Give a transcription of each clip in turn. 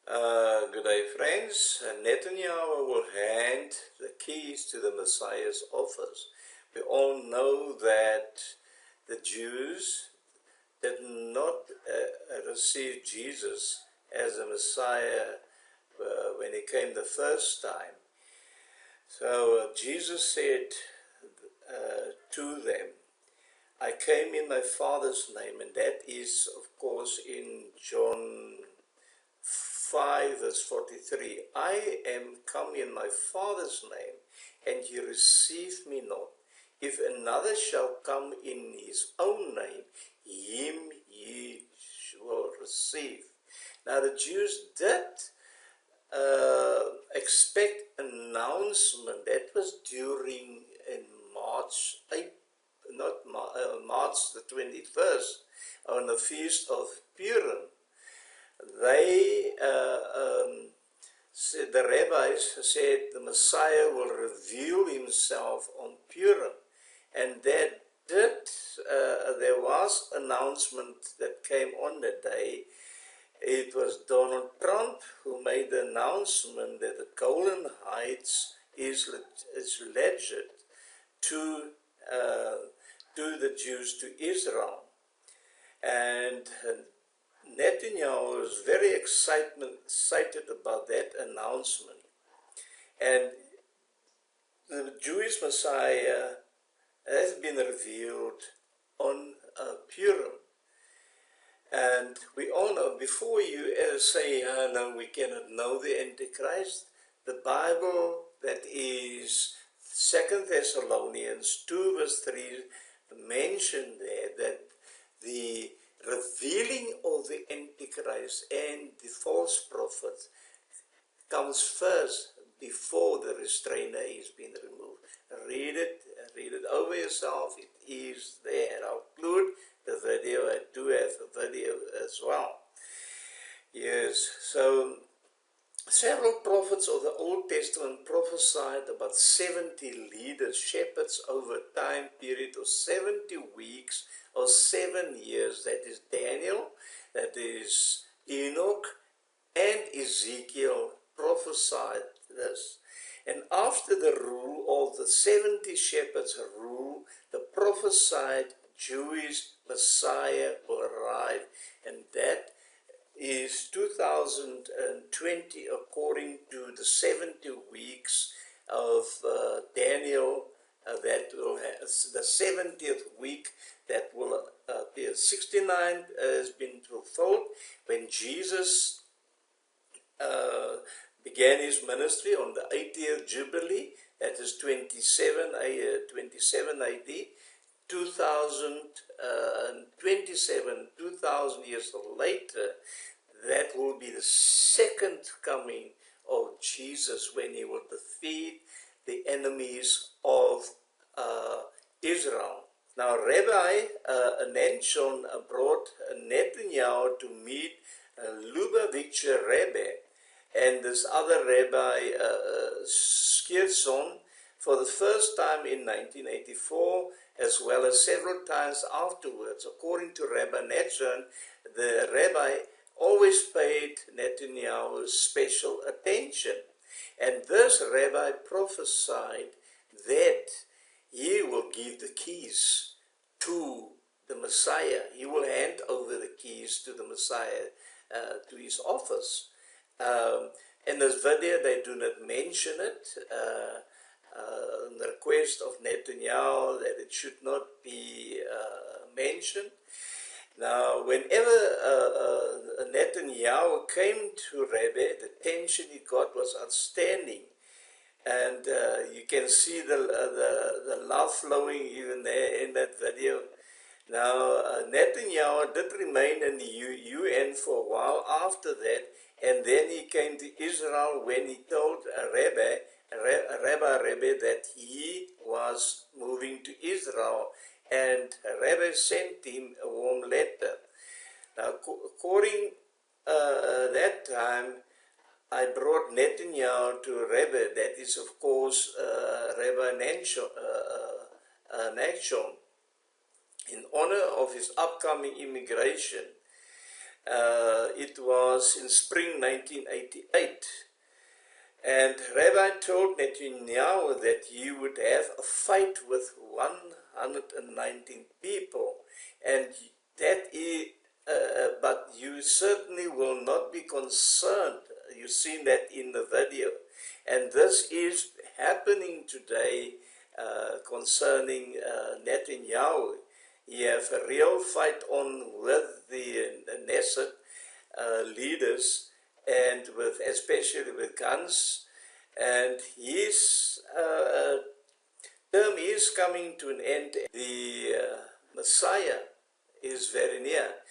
Good day, friends. Netanyahu will hand the keys to the Messiah's office. We all know that the Jews did not receive Jesus as a Messiah when he came the first time. So Jesus said to them, I came in my Father's name, and that is, of course, in John 5 verse 43, I am come in my Father's name, and ye receive me not. If another shall come in his own name, him ye will receive. Now the Jews did expect announcement. That was during in March 8, March the 21st, on the feast of Purim. They said, the rabbis said the Messiah will reveal himself on Purim, and that there was announcement that came on that day. It was Donald Trump who made the announcement that the Golan Heights is alleged to the Jews, to Israel. And Netanyahu was very excited about that announcement. And the Jewish Messiah has been revealed on Purim. And we all know, before you ever say, no, we cannot know the Antichrist, the Bible, that is 2 Thessalonians 2 verse 3, mentioned there that the revealing of the Antichrist and the false prophet comes first before the restrainer is being removed. Read it over yourself. It is there. I'll include the video. I do have a video as well. Yes, so several prophets of the Old Testament prophesied about 70 leaders, shepherds over a time period of 70 weeks or 7 years. That is Daniel, that is Enoch, and Ezekiel prophesied this. And after the rule of the 70 shepherds rule, the prophesied Jewish Messiah will arrive, and that is 2020 according to the 70 weeks of Daniel. That will have the 70th week, that will appear. 69 has been fulfilled when Jesus began his ministry on the 80th Jubilee. That is 27 AD. 2027, 2,000 years later, that will be the second coming of Jesus, when he will defeat the enemies of Israel. Now, Rabbi Hentschel brought Netanyahu to meet Lubavitcher Rebbe and this other Rabbi Skirson for the first time in 1984, as well as several times afterwards. According to Rabbi Hentschel, the rabbi always paid Netanyahu special attention. And this rabbi prophesied that he will give the keys to the Messiah. He will hand over the keys to the Messiah, to his office. In this video, they do not mention it. The request of Netanyahu that it should not be mentioned. Now, whenever Netanyahu came to Rebbe, the attention he got was outstanding, and you can see the love flowing even there in that video. Now, Netanyahu did remain in the UN for a while after that, and then he came to Israel when he told Rabbi Rebbe that he was moving to Israel, and Rebbe sent him a warm letter. Now, according that time, I brought Netanyahu to Rebbe, that is, of course, Rabbi Hentschel, in honor of his upcoming immigration. It was in spring 1988. And Rabbi told Netanyahu that he would have a fight with 119 people, and but you certainly will not be concerned. You've seen that in the video, and this is happening today concerning Netanyahu. You have a real fight on with the Knesset leaders, and with especially with guns, and his term is coming to an end. The Messiah is very near.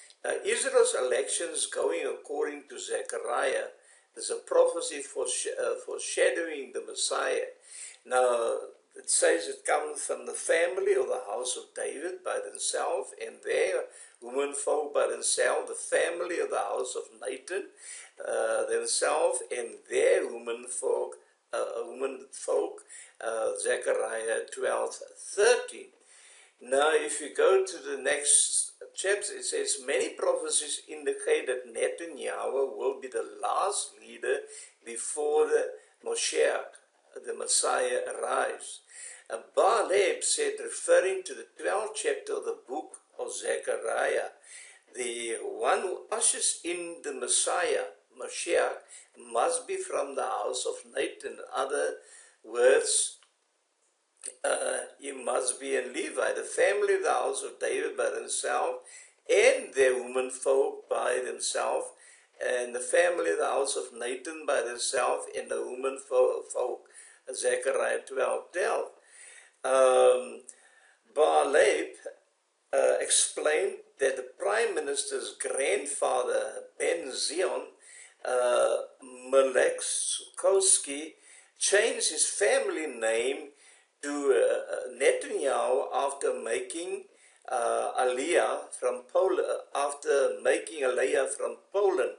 Israel's elections going according to Zechariah. There's a prophecy foreshadowing the Messiah. Now, it says it comes from the family of the house of David by themselves, and their womenfolk by themselves, the family of the house of Nathan themselves, and their womenfolk, Zechariah 12:13. Now, if you go to the next chapter, it says, many prophecies indicate that Netanyahu will be the last leader before the MOSHIACH, the Messiah, arrives. Baaleb said, referring to the 12th chapter of the book of Zechariah, the one who ushers in the Messiah, Mashiach, must be from the house of Nathan. In other words, he must be in Levi, the family of the house of David by themselves, and their womenfolk by themselves, and the family of the house of Nathan by themselves, and the womenfolk, Zechariah 12:12. Baaleb explained that the Prime Minister's grandfather, Ben Zion Melekowski, changed his family name to Netanyahu after making Aliyah from Poland.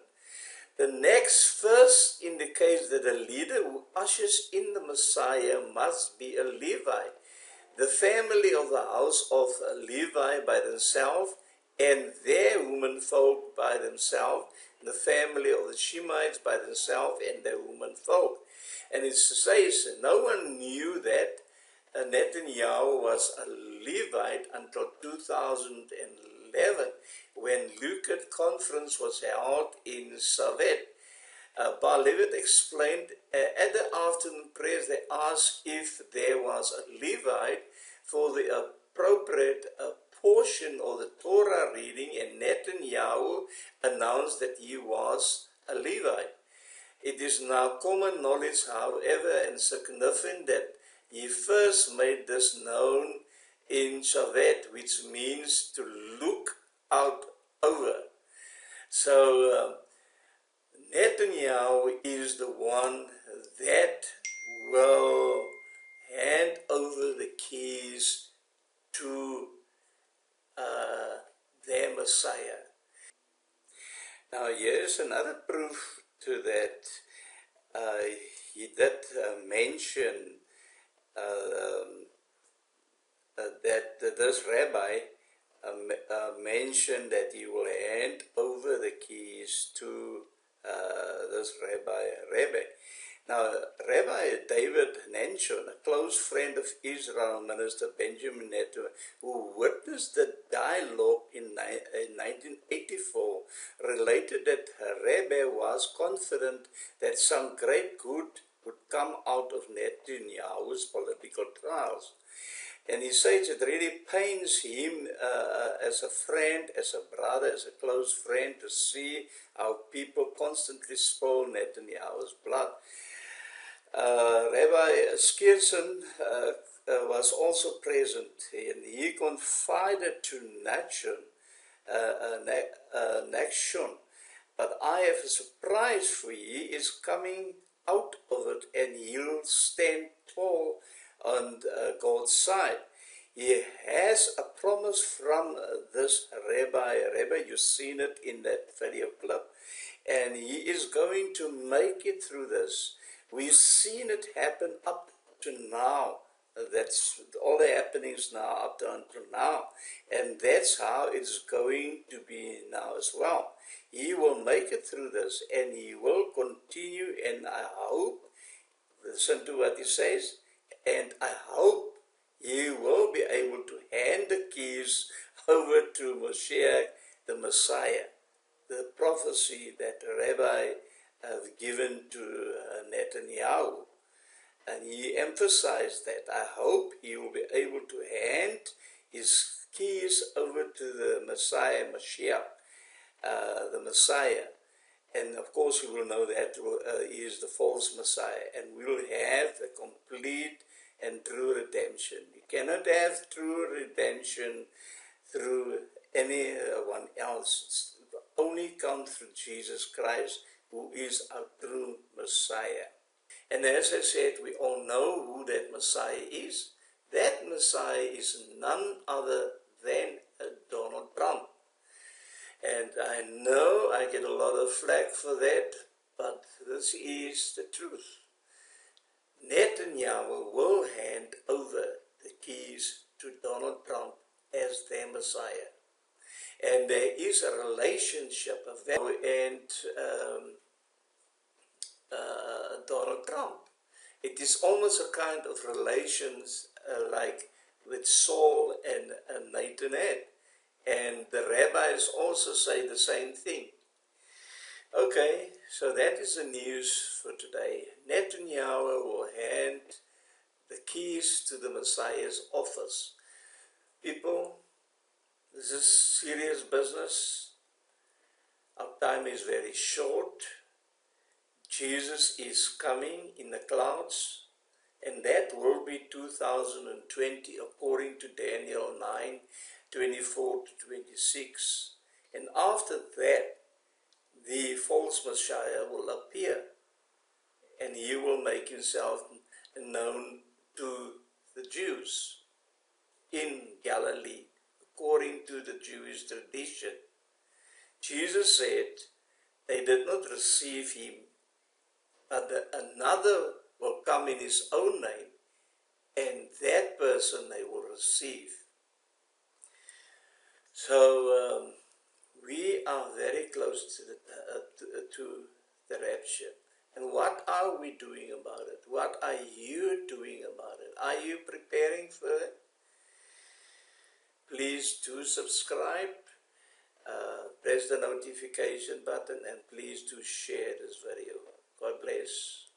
The next verse indicates that a leader who ushers in the Messiah must be a Levi. The family of the house of Levi by themselves, and their womenfolk by themselves, the family of the Shemites by themselves, and their womenfolk. And it says no one knew that Netanyahu was a Levite until 2011, when Lukat conference was held in Savet. Baaleb explained at the afternoon prayers they asked if there was a Levite for the appropriate portion of the Torah reading, and Netanyahu announced that he was a Levite. It is now common knowledge, however, and significant that he first made this known in Shavet, which means to look out over. So Netanyahu is the one that will hand over the keys to their Messiah. Now here's another proof to that. He did mention that this rabbi mentioned that he will hand over the keys to this rabbi. Now, Rabbi David Hentschel, a close friend of Israel Minister Benjamin Netanyahu, who witnessed the dialogue in 1984, related that Rabbi was confident that some great good would come out of Netanyahu's political trials. And he says it really pains him as a friend, as a brother, as a close friend, to see how people constantly spoil Netanyahu's blood. Rabbi Skirson was also present, and he confided to Nachshon, but I have a surprise for you. He is coming out of it, and he'll stand tall on God's side. He has a promise from this rabbi. You've seen it in that video clip, and he is going to make it through this. We've seen it happen up to now That's all the happenings now up to until now. And that's how it's going to be now as well. He will make it through this, and he will continue, and I hope, listen to what he says, and I hope he will be able to hand the keys over to Moshiach, the Messiah, the prophecy that Rabbi have given to Netanyahu. And he emphasized that. I hope he will be able to hand his keys over to the Messiah, Mashiach, the Messiah. And of course we will know that he is the false Messiah, and we will have the complete and true redemption. You cannot have true redemption through anyone else. It only comes through Jesus Christ, who is our true Messiah. And as I said, we all know who that Messiah is. That Messiah is none other than Donald Trump. And I know I get a lot of flack for that, but this is the truth. Netanyahu will hand over the keys to Donald Trump as their Messiah. And there is a relationship of that and Donald Trump. It is almost a kind of relations like with Saul and Nathan had. And the rabbis also say the same thing. Okay, so that is the news for today. Netanyahu will hand the keys to the Messiah's office. People, this is serious business. Our time is very short. Jesus is coming in the clouds, and that will be 2020 according to Daniel 9:24 to 26. And after that, the false Messiah will appear, and he will make himself known to the Jews in Galilee, according to the Jewish tradition. Jesus said they did not receive him, but another will come in his own name, and that person they will receive. So we are very close to the rapture. And what are we doing about it? What are you doing about it? Are you preparing for it? Please do subscribe, press the notification button, and please do share this video. God bless.